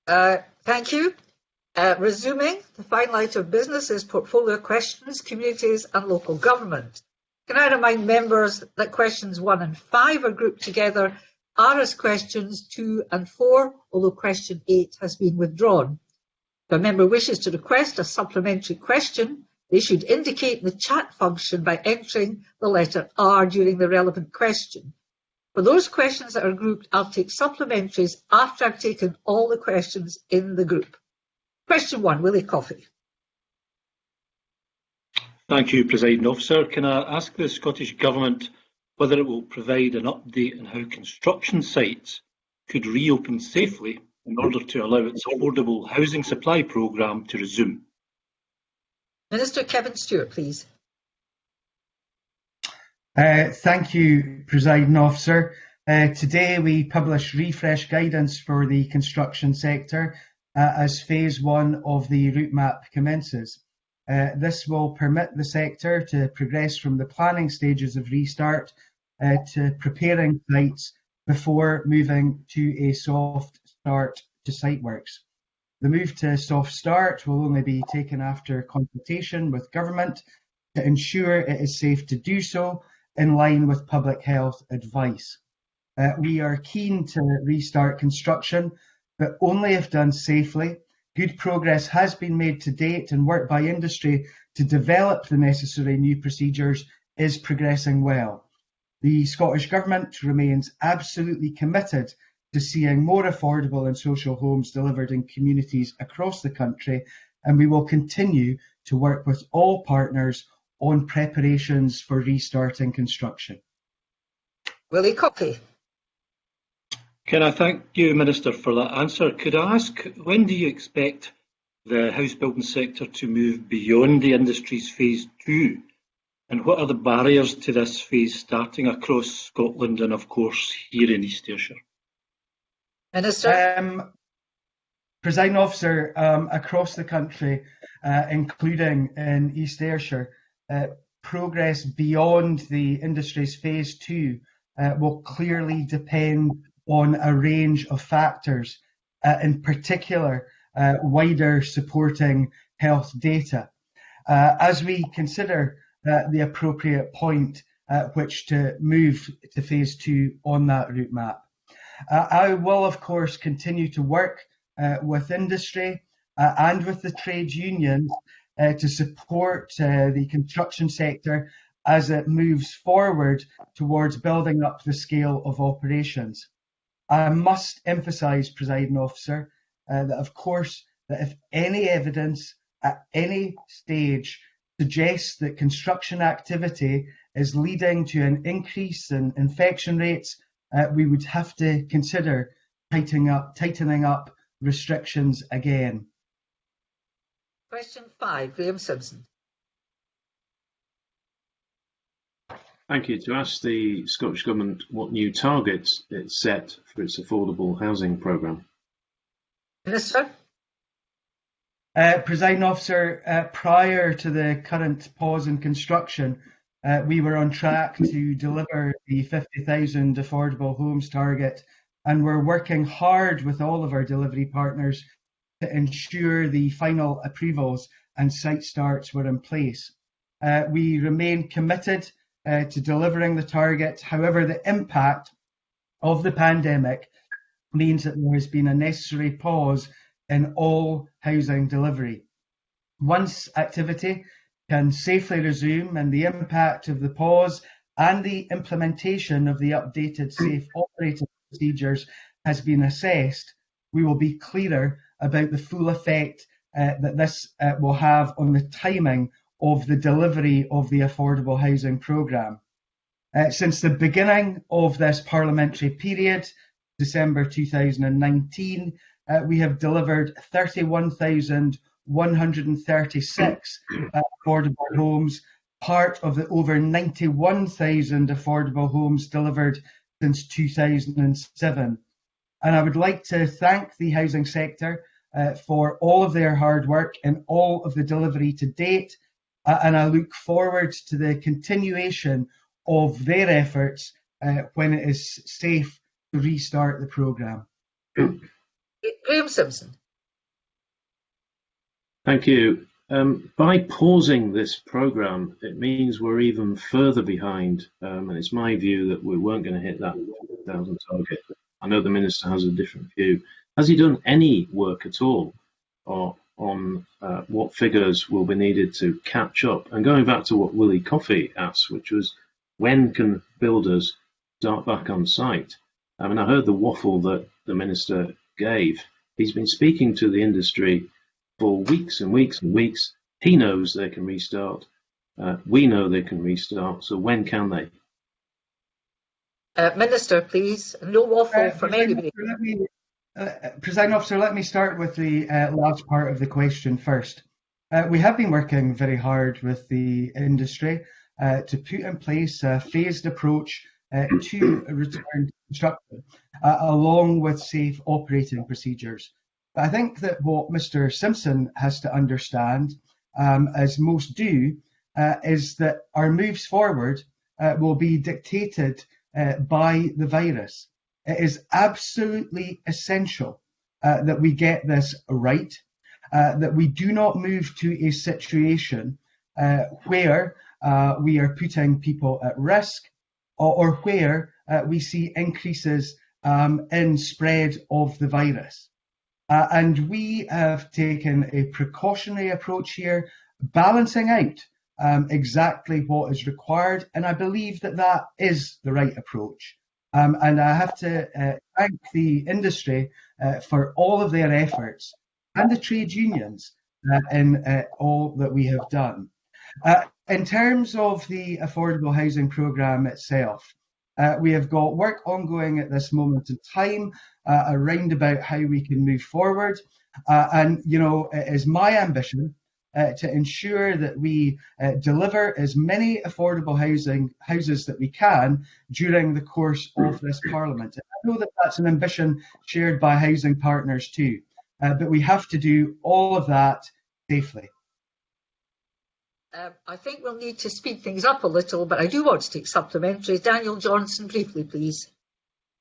Thank you. Resuming, the final item of business is portfolio questions, communities and local government. Can I remind members that questions 1 and 5 are grouped together, are as questions 2 and 4, although question 8 has been withdrawn. If a member wishes to request a supplementary question, they should indicate in the chat function by entering the letter R during the relevant question. For those questions that are grouped, I'll take supplementaries after I've taken all the questions in the group. Question 1, Willie Coffey. Thank you, Presiding Officer. Can I ask the Scottish Government whether it will provide an update on how construction sites could reopen safely in order to allow its affordable housing supply programme to resume? Minister Kevin Stewart, please. Thank you, Presiding Officer. Today we publish refresh guidance for the construction sector as phase 1 of the route map commences. This will permit the sector to progress from the planning stages of restart to preparing sites before moving to a soft start to site works. The move to soft start will only be taken after consultation with government to ensure it is safe to do so in line with public health advice. We are keen to restart construction, but only if done safely. Good progress has been made to date, and work by industry to develop the necessary new procedures is progressing well. The Scottish Government remains absolutely committed to seeing more affordable and social homes delivered in communities across the country, and we will continue to work with all partners on preparations for restarting construction. Willie Coffey. Can I thank you, Minister, for that answer? Could I ask, when do you expect the house building sector to move beyond the industry's phase 2? And what are the barriers to this phase starting across Scotland and, of course, here in East Ayrshire? Minister. Presiding Officer, across the country, including in East Ayrshire, progress beyond the industry's phase 2 will clearly depend on a range of factors, in particular wider supporting health data. As we consider the appropriate point at which to move to phase 2 on that route map. I will, of course, continue to work with industry and with the trade unions to support the construction sector as it moves forward towards building up the scale of operations. I must emphasise, Presiding Officer, that of course, that if any evidence at any stage suggests that construction activity is leading to an increase in infection rates, we would have to consider tightening up restrictions again. Question 5, Graham Simpson. Thank you. To ask the Scottish Government what new targets it's set for its affordable housing programme. Minister. Presiding Officer, prior to the current pause in construction, we were on track to deliver the 50,000 affordable homes target, and we're working hard with all of our delivery partners to ensure the final approvals and site starts were in place. We remain committed to delivering the target. However, the impact of the pandemic means that there has been a necessary pause in all housing delivery. Once activity can safely resume and the impact of the pause and the implementation of the updated safe operating procedures has been assessed, we will be clearer about the full effect that this will have on the timing of the delivery of the affordable housing programme. Since the beginning of this parliamentary period, December 2019, we have delivered 31,136 affordable homes, part of the over 91,000 affordable homes delivered since 2007. And I would like to thank the housing sector for all of their hard work and all of the delivery to date, and I look forward to the continuation of their efforts when it is safe to restart the programme. Graham Simpson. Thank you. By pausing this programme, it means we're even further behind, and it's my view that we weren't going to hit that 50,000 target. I know the Minister has a different view. Has he done any work at all on what figures will be needed to catch up? And going back to what Willie Coffey asked, which was, when can builders start back on site? I mean, I heard the waffle that the Minister gave. He's been speaking to the industry for weeks and weeks and weeks. He knows they can restart. We know they can restart. So when can they? Minister, please. No waffle from anybody. Presiding Officer, let me start with the last part of the question first. We have been working very hard with the industry to put in place a phased approach to return to construction, along with safe operating procedures. But I think that what Mr. Simpson has to understand, as most do, is that our moves forward will be dictated by the virus. It is absolutely essential that we get this right, that we do not move to a situation where we are putting people at risk, or where we see increases in spread of the virus. And we have taken a precautionary approach here, balancing out exactly what is required, and I believe that that is the right approach. And I have to thank the industry for all of their efforts, and the trade unions in all that we have done. In terms of the affordable housing programme itself, we have got work ongoing at this moment in time around about how we can move forward. And, you know, it is my ambition to ensure that we deliver as many affordable houses that we can during the course of this Parliament. I know that that's an ambition shared by housing partners too, but we have to do all of that safely. I think we'll need to speed things up a little, but I do want to take supplementary. Daniel Johnson, briefly, please.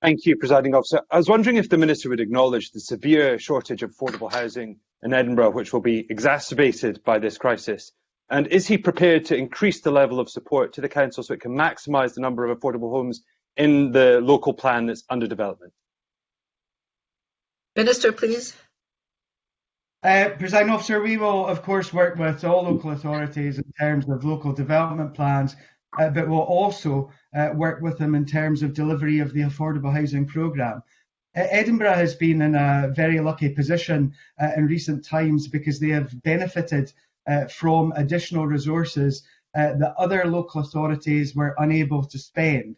Thank you, Presiding Officer. I was wondering if the Minister would acknowledge the severe shortage of affordable housing in Edinburgh, which will be exacerbated by this crisis. And is he prepared to increase the level of support to the council so it can maximise the number of affordable homes in the local plan that's under development? Minister, please. Presiding Officer, we will, of course, work with all local authorities in terms of local development plans, but we'll also work with them in terms of delivery of the affordable housing programme. Edinburgh has been in a very lucky position in recent times because they have benefited from additional resources that other local authorities were unable to spend.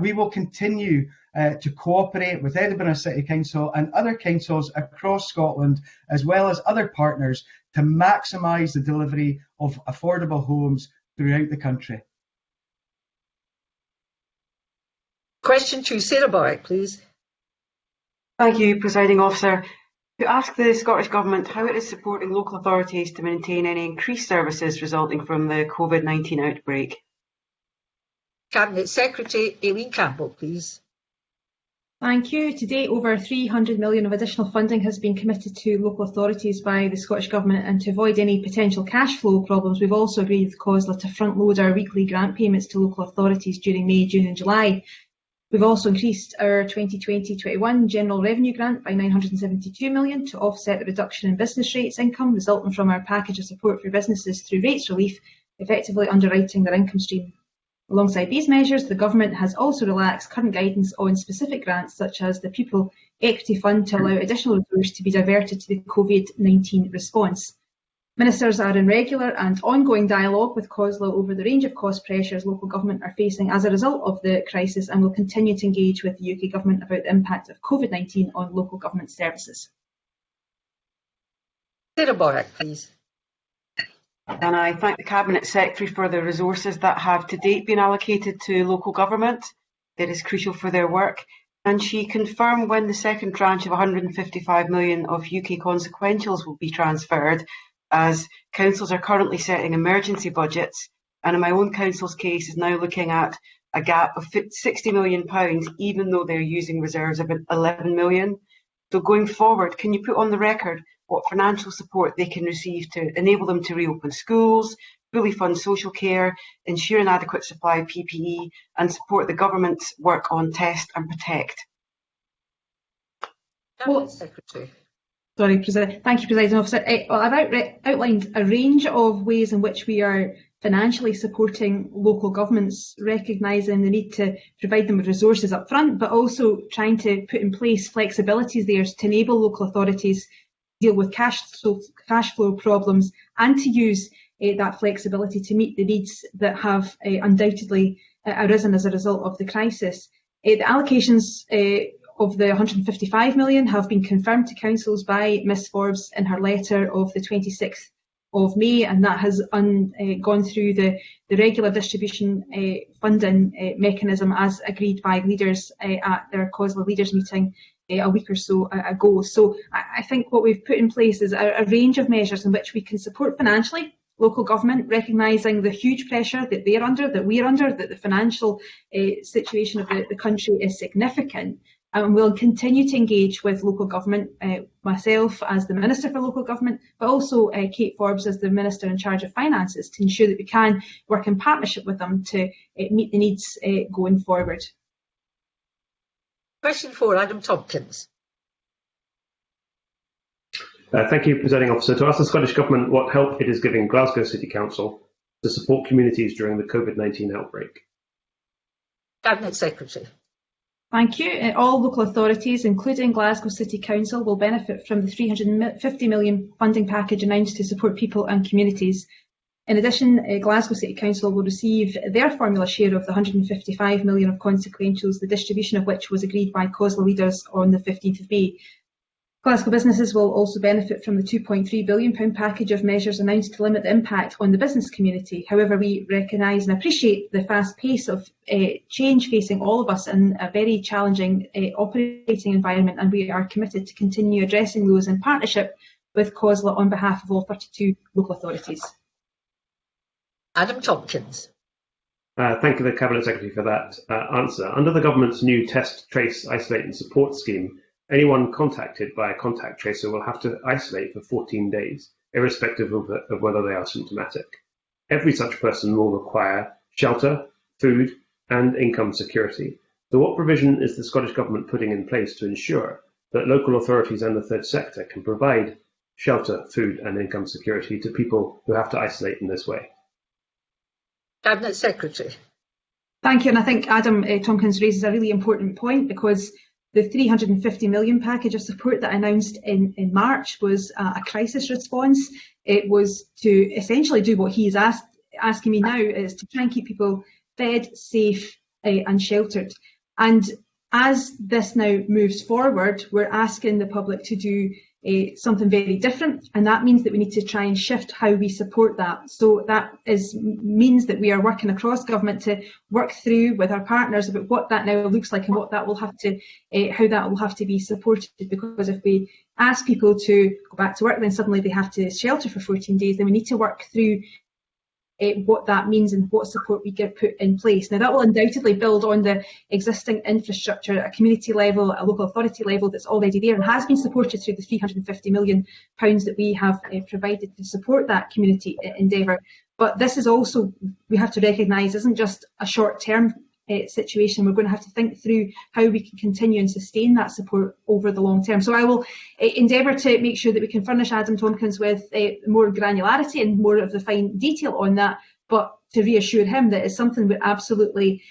We will continue to cooperate with Edinburgh City Council and other councils across Scotland, as well as other partners, to maximise the delivery of affordable homes throughout the country. Question 2, Sarah Boyack, please. Thank you, Presiding Officer. To ask the Scottish Government how it is supporting local authorities to maintain any increased services resulting from the COVID-19 outbreak. Cabinet Secretary Aileen Campbell, please. Thank you. To date, over £300 million of additional funding has been committed to local authorities by the Scottish Government, and to avoid any potential cash flow problems, we've also agreed with COSLA to front load our weekly grant payments to local authorities during May, June and July. We've also increased our 2020-21 general revenue grant by £972 million to offset the reduction in business rates income resulting from our package of support for businesses through rates relief, effectively underwriting their income stream. Alongside these measures, the Government has also relaxed current guidance on specific grants, such as the Pupil Equity Fund, to allow additional resources to be diverted to the COVID-19 response. Ministers are in regular and ongoing dialogue with COSLA over the range of cost pressures local government are facing as a result of the crisis, and will continue to engage with the UK Government about the impact of COVID-19 on local government services. Sarah Boyack, please. And I thank the Cabinet Secretary for the resources that have to date been allocated to local government. It is crucial for their work. And she confirmed when the second tranche of £155 million of UK consequentials will be transferred, as councils are currently setting emergency budgets, and in my own council's case is now looking at a gap of £60 million, even though they're using reserves of £11 million. So going forward, can you put on the record what financial support they can receive to enable them to reopen schools, fully fund social care, ensure an adequate supply of PPE, and support the government's work on test and protect? Cabinet Secretary. Sorry, thank you, Presiding Officer. Well, I've outlined a range of ways in which we are financially supporting local governments, recognising the need to provide them with resources up front, but also trying to put in place flexibilities there to enable local authorities to deal with cash flow problems and to use that flexibility to meet the needs that have undoubtedly arisen as a result of the crisis. The allocations of the 155 million have been confirmed to councils by Ms Forbes in her letter of the 26th of May, and that has gone through the regular distribution funding mechanism as agreed by leaders at their COSLA leaders meeting a week or so ago. So I think what we've put in place is a range of measures in which we can support financially local government, recognising the huge pressure that they're under, that we're under, that the financial situation of the country is significant. And we'll continue to engage with local government, myself as the Minister for Local Government, but also Kate Forbes as the Minister in charge of Finances, to ensure that we can work in partnership with them to meet the needs going forward. Question 4, Adam Tompkins. Thank you, Presiding Officer. To ask the Scottish Government what help it is giving Glasgow City Council to support communities during the COVID-19 outbreak. Cabinet Secretary. Thank you. All local authorities, including Glasgow City Council, will benefit from the 350 million funding package announced to support people and communities. In addition, Glasgow City Council will receive their formula share of the 155 million of consequentials, the distribution of which was agreed by COSLA leaders on the 15th of May. Glasgow businesses will also benefit from the £2.3 billion package of measures announced to limit the impact on the business community. However, we recognise and appreciate the fast pace of change facing all of us in a very challenging operating environment, and we are committed to continue addressing those in partnership with COSLA on behalf of all 32 local authorities. Adam Tompkins. Thank you, the Cabinet Secretary, for that answer. Under the Government's new Test, Trace, Isolate and Support scheme, anyone contacted by a contact tracer will have to isolate for 14 days, irrespective of whether they are symptomatic. Every such person will require shelter, food, and income security. So what provision is the Scottish Government putting in place to ensure that local authorities and the third sector can provide shelter, food, and income security to people who have to isolate in this way? Cabinet Secretary. Thank you, and I think Adam Tompkins raises a really important point, because the 350 million package of support that I announced in March was a crisis response. It was to essentially do what he's asking me now, is to try and keep people fed, safe and sheltered. And as this now moves forward, we're asking the public to do something very different, and that means that we need to try and shift how we support that. So that means that we are working across government to work through with our partners about what that now looks like and what that will have to, how that will have to be supported. Because if we ask people to go back to work, then suddenly they have to shelter for 14 days. Then we need to work through what that means and what support we get put in place. Now, that will undoubtedly build on the existing infrastructure at a community level, a local authority level that's already there and has been supported through the £350 million that we have provided to support that community endeavour. But this is also, we have to recognise, isn't just a short-term situation. We're going to have to think through how we can continue and sustain that support over the long term. So I will endeavour to make sure that we can furnish Adam Tompkins with more granularity and more of the fine detail on that, but to reassure him that it's something we're absolutely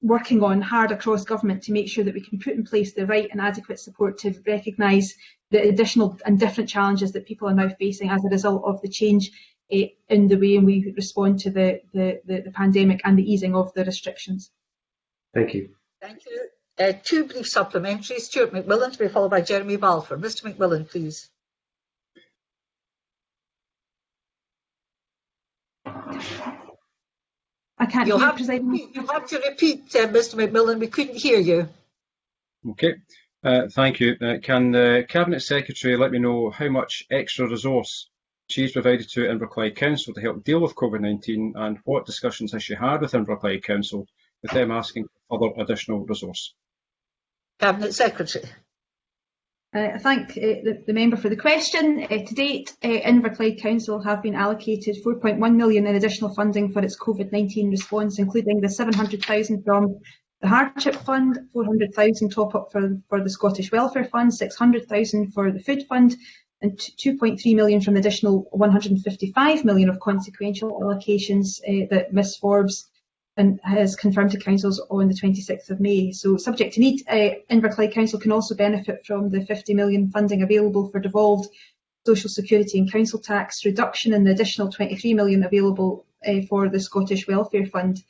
working on hard across government to make sure that we can put in place the right and adequate support to recognise the additional and different challenges that people are now facing as a result of the change in the way we respond to the pandemic and the easing of the restrictions. Thank you. Thank you. Two brief supplementaries. Stuart McMillan to be followed by Jeremy Balfour. Mr McMillan, please. I can't You'll hear have to repeat, Mr McMillan. We couldn't hear you. Okay. Thank you. Can the Cabinet Secretary let me know how much extra resource she's provided to Inverclyde Council to help deal with COVID-19, and what discussions has she had with Inverclyde Council with them asking for further additional resource? Cabinet Secretary. I thank the member for the question. To date, Inverclyde Council have been allocated £4.1 million in additional funding for its COVID-19 response, including the £700,000 from the Hardship Fund, £400,000 top-up for the Scottish Welfare Fund, £600,000 for the Food Fund, and £2.3 million from the additional £155 million of consequential allocations that Ms Forbes has confirmed to councils on the 26th of May. So subject to need, Inverclyde Council can also benefit from the £50 million funding available for devolved social security and council tax reduction, and the additional £23 million available for the Scottish Welfare Fund.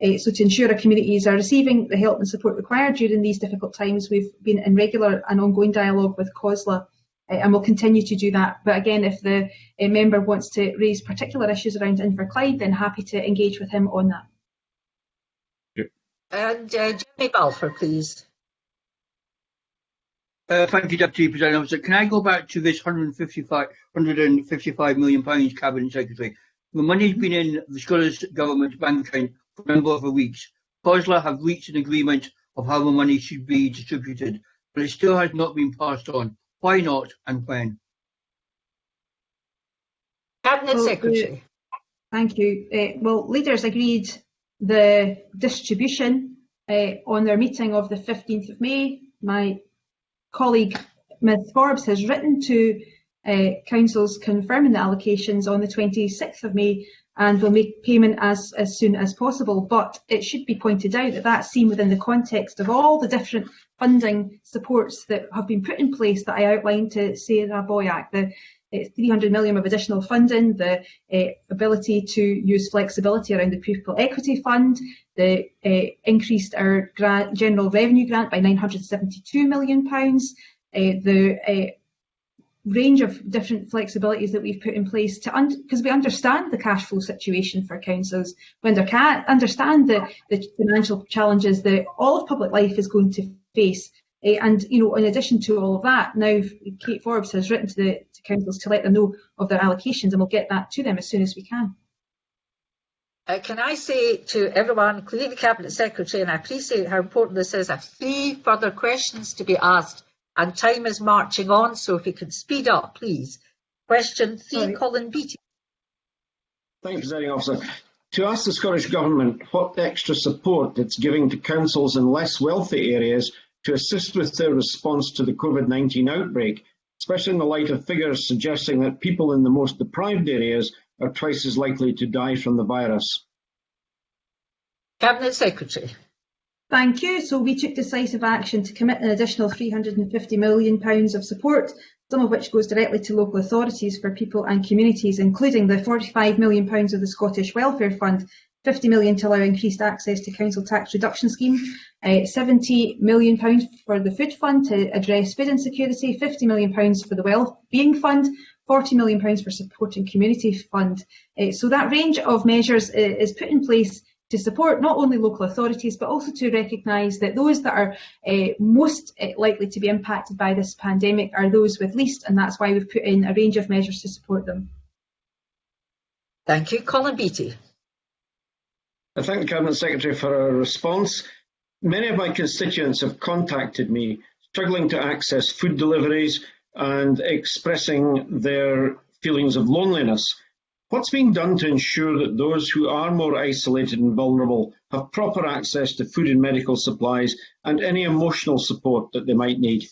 So to ensure our communities are receiving the help and support required during these difficult times, we've been in regular and ongoing dialogue with COSLA, and we'll continue to do that. But again, if the member wants to raise particular issues around Inverclyde, then happy to engage with him on that. And Jeremy Balfour, please. Thank you, Deputy Presiding Officer. Can I go back to this £155 million Cabinet Secretary? The money's been in the Scottish Government's bank account for a number of weeks. COSLA have reached an agreement of how the money should be distributed, but it still has not been passed on. Why not, and when? Cabinet Secretary. Thank you. Well, leaders agreed the distribution on their meeting of the 15th of May. My colleague Ms Forbes has written to councils confirming the allocations on the 26th of May, and will make payment as soon as possible. But it should be pointed out that that's seen within the context of all the different funding supports that have been put in place that I outlined to Sarah Boyack. The £300 million of additional funding, the ability to use flexibility around the Pupil Equity Fund, the increased our general revenue grant by £972 million, the range of different flexibilities that we've put in place because we understand the cash flow situation for councils. We understand the financial challenges that all of public life is going to face. And, you know, in addition to all of that, now Kate Forbes has written to councils to let them know of their allocations, and we'll get that to them as soon as we can. Can I say to everyone, including the Cabinet Secretary, and I appreciate how important this is, I have 3 further questions to be asked, and time is marching on, so if you can speed up, please. Question 3, Sorry. Colin Beattie. Thank you, Presiding Officer. To ask the Scottish Government what extra support it's giving to councils in less wealthy areas to assist with their response to the COVID-19 outbreak, especially in the light of figures suggesting that people in the most deprived areas are twice as likely to die from the virus. Cabinet Secretary. Thank you. So we took decisive action to commit an additional £350 million of support, some of which goes directly to local authorities for people and communities, including the £45 million of the Scottish Welfare Fund, £50 million to allow increased access to council tax reduction scheme, £70 million for the Food Fund to address food insecurity, £50 million for the Wellbeing Fund, £40 million for Supporting Community Fund. So that range of measures is put in place to support not only local authorities, but also to recognise that those that are most likely to be impacted by this pandemic are those with least, and that's why we've put in a range of measures to support them. Thank you. Colin Beattie. I thank the Cabinet Secretary for her response. Many of my constituents have contacted me, struggling to access food deliveries and expressing their feelings of loneliness. What's being done to ensure that those who are more isolated and vulnerable have proper access to food and medical supplies and any emotional support that they might need?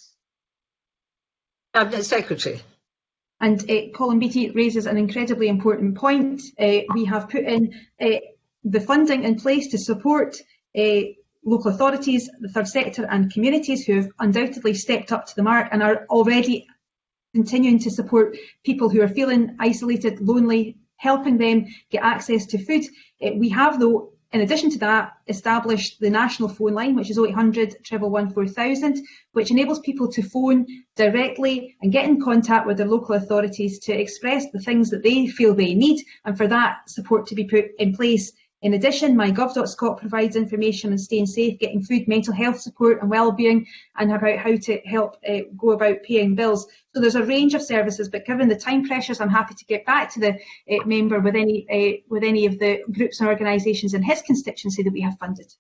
Cabinet Secretary. And Colin Beattie raises an incredibly important point. We have put in the funding in place to support local authorities, the third sector and communities who have undoubtedly stepped up to the mark and are already continuing to support people who are feeling isolated, lonely, helping them get access to food. We have, though, in addition to that, established the national phone line, which is 0800 111 4000, which enables people to phone directly and get in contact with their local authorities to express the things that they feel they need, and for that support to be put in place. In addition, mygov.scot provides information on staying safe, getting food, mental health support and wellbeing, and about how to help go about paying bills. So there's a range of services, but given the time pressures, I'm happy to get back to the member with any of the groups and organisations in his constituency that we have funded.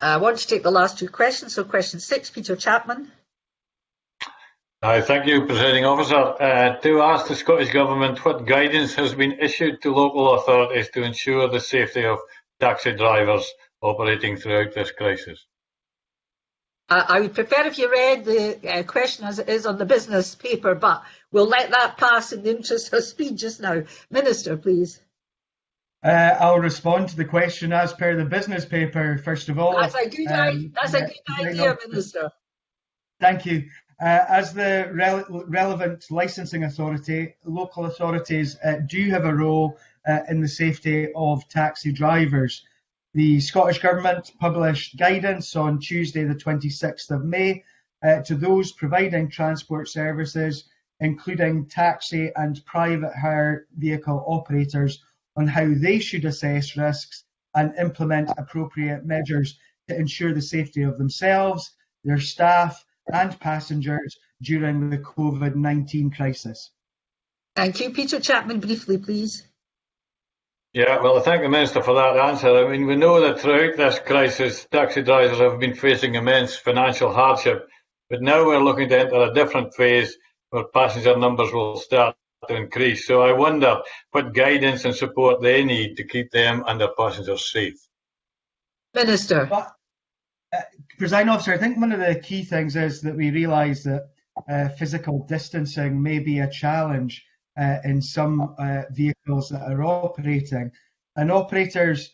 I want to take the last 2 questions. So question 6, Peter Chapman. Thank you, Presiding Officer. To ask the Scottish Government what guidance has been issued to local authorities to ensure the safety of taxi drivers operating throughout this crisis. I would prefer if you read the question as it is on the business paper, but we'll let that pass in the interest of speed just now. Minister, please. I'll respond to the question as per the business paper, first of all. That's a good idea, Minister. Thank you. As the relevant licensing authority, local authorities do have a role in the safety of taxi drivers. The Scottish Government published guidance on Tuesday, the 26th of May, to those providing transport services, including taxi and private hire vehicle operators, on how they should assess risks and implement appropriate measures to ensure the safety of themselves, their staff and passengers during the COVID-19 crisis. Thank you. Peter Chapman, briefly, please. Yeah, well, I thank the Minister for that answer. I mean, we know that throughout this crisis, taxi drivers have been facing immense financial hardship, but now we're looking to enter a different phase where passenger numbers will start to increase. So I wonder what guidance and support they need to keep them and their passengers safe. Minister. Presiding Officer, I think one of the key things is that we realise that physical distancing may be a challenge in some vehicles that are operating, and operators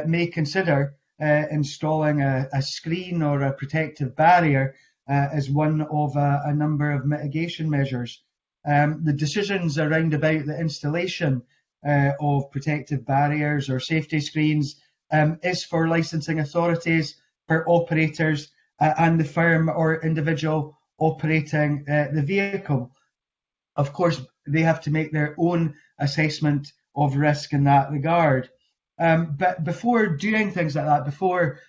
may consider installing a screen or a protective barrier as one of a number of mitigation measures. The decisions around about the installation of protective barriers or safety screens is for licensing authorities, for operators and the firm or individual operating the vehicle. Of course, they have to make their own assessment of risk in that regard. But before doing things like that, before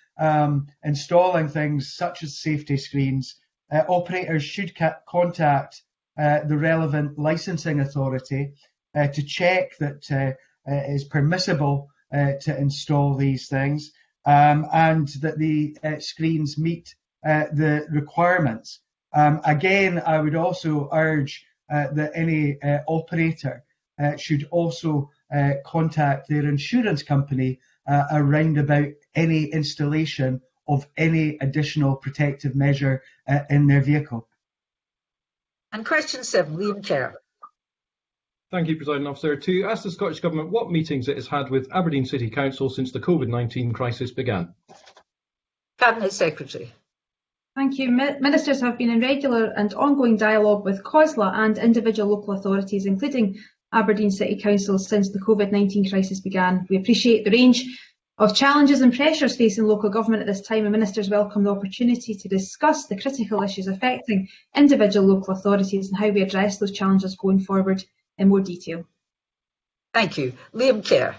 installing things such as safety screens, operators should contact the relevant licensing authority to check that it is permissible to install these things and that the screens meet the requirements. Again, I would also urge that any operator should also contact their insurance company around about any installation of any additional protective measure in their vehicle. And question 7, Liam Kerr. Thank you, Presiding Officer. To ask the Scottish Government what meetings it has had with Aberdeen City Council since the COVID-19 crisis began. Cabinet Secretary. Thank you. Ministers have been in regular and ongoing dialogue with COSLA and individual local authorities, including Aberdeen City Council, since the COVID-19 crisis began. We appreciate the range of challenges and pressures facing local government at this time, and ministers welcome the opportunity to discuss the critical issues affecting individual local authorities and how we address those challenges going forward in more detail. Thank you. Liam Kerr.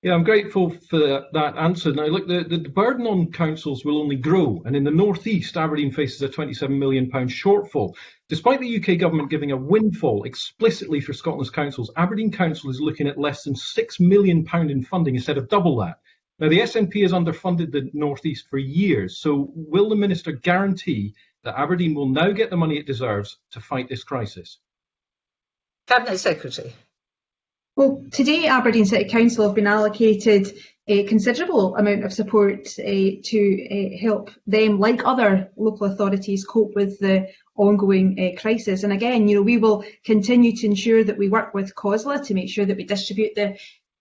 Yeah, I'm grateful for that answer. Now, look, the burden on councils will only grow, and in the North East, Aberdeen faces a £27 million shortfall. Despite the UK government giving a windfall explicitly for Scotland's councils, Aberdeen Council is looking at less than £6 million in funding instead of double that. Now, the SNP has underfunded the North East for years, so will the Minister guarantee that Aberdeen will now get the money it deserves to fight this crisis? Cabinet Secretary. Well, today Aberdeen City Council have been allocated a considerable amount of support to help them, like other local authorities, cope with the ongoing crisis. And again, we will continue to ensure that we work with COSLA to make sure that we distribute the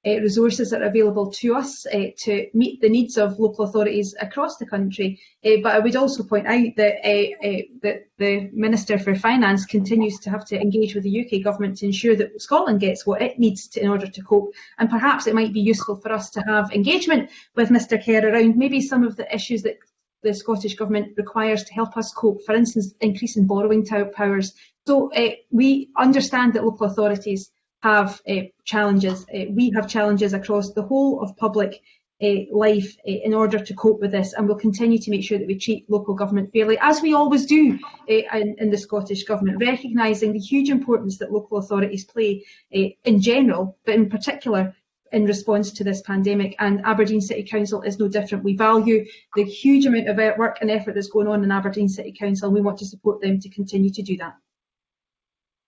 resources that are available to us to meet the needs of local authorities across the country. But I would also point out that the Minister for Finance continues to have to engage with the UK government to ensure that Scotland gets what it needs in order to cope. And perhaps it might be useful for us to have engagement with Mr Kerr around maybe some of the issues that the Scottish Government requires to help us cope, for instance, increasing borrowing powers. So we understand that local authorities have challenges. We have challenges across the whole of public life in order to cope with this, and we'll continue to make sure that we treat local government fairly, as we always do in the Scottish Government, recognising the huge importance that local authorities play in general, but in particular in response to this pandemic. And Aberdeen City Council is no different. We value the huge amount of work and effort that's going on in Aberdeen City Council, and we want to support them to continue to do that.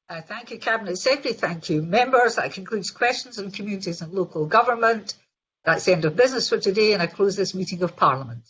Thank you, Cabinet Secretary. Thank you, members. That concludes questions on communities and local government. That's the end of business for today, and I close this meeting of Parliament.